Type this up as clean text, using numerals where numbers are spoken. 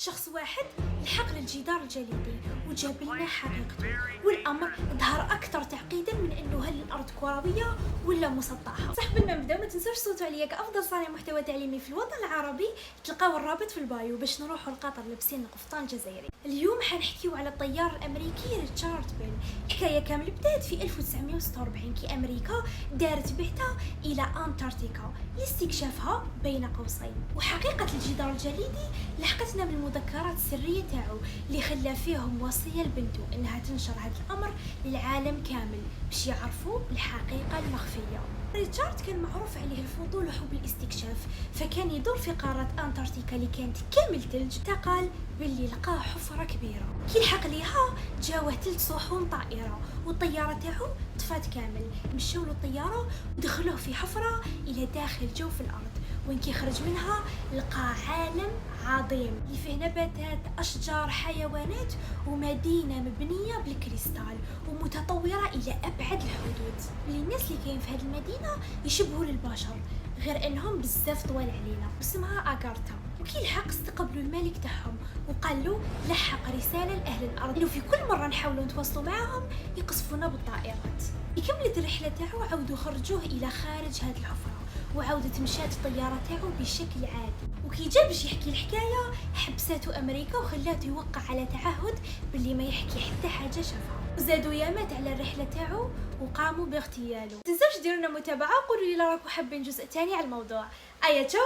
شخص واحد لحق للجدار الجليدي وجاب لنا حقيقته، والامر ظهر اكثر تعقيدا من انه هل الارض كرويه ولا مسطحه. صح قبل ما نبداو ما تنسوش تصوتوا عليا كافضل صانع محتوى تعليمي في الوطن العربي، تلقاو الرابط في البايو باش نروحوا لقطر لابسين القفطان الجزائري. اليوم حنحكيو على الطيار الامريكي ريتشارد بيل. الحكايه كامل بدات في 1946 كي امريكا دارت بعثه الى انتاركتيكا لاستكشافها بين قوسين. وحقيقه الجدار الجليدي لحقتنا من المذكرات السريه تاعو اللي خلى فيهم وصيه لبنته انها تنشر هذا الامر للعالم كامل باش يعرفوا الحقيقه المخفيه. ريتشارد كان معروف عليه الفضول وحب الاستكشاف، فكان يدور في قارة أنتاركتيكا اللي كانت كامل ثلج. تقال باللي لقى حفرة كبيرة كي لحق ليها جاوه 3 صحون طائرة، والطيارة تاعو طفات كامل. مشاو له الطيارة ودخلوه في حفرة إلى داخل جوف الأرض، وين كي خرج منها لقى عالم عظيم اللي فيه نباتات، أشجار، حيوانات، ومدينة مبنية بالكريستال ومتطورة إلى أبعد الحدود. اللي الناس اللي كاين في هذه المدينة يشبهوا للبشر، غير انهم بزاف طوال علينا، واسمها اغارتا. وكي لحق استقبلوا الملك تاعهم وقال له لحق رساله لاهل الارض انه في كل مره نحاولوا نتواصلوا معاهم يقصفونا بالطائرات. كملت الرحله تاعو، عاودوا خرجوه الى خارج هذه الحفره، وعاودت مشات الطياره تاعو بشكل عادي. وكي جا باش يحكي الحكايه حبساته امريكا وخلاته يوقع على تعهد باللي ما يحكي حتى حاجه شافها، وزادوا يامات على الرحله تاعو وقاموا باغتياله. تنساوش ديروا لنا متابعه وقولوا لي لا راكم حابين جزء ثاني على الموضوع. ايا تشاو.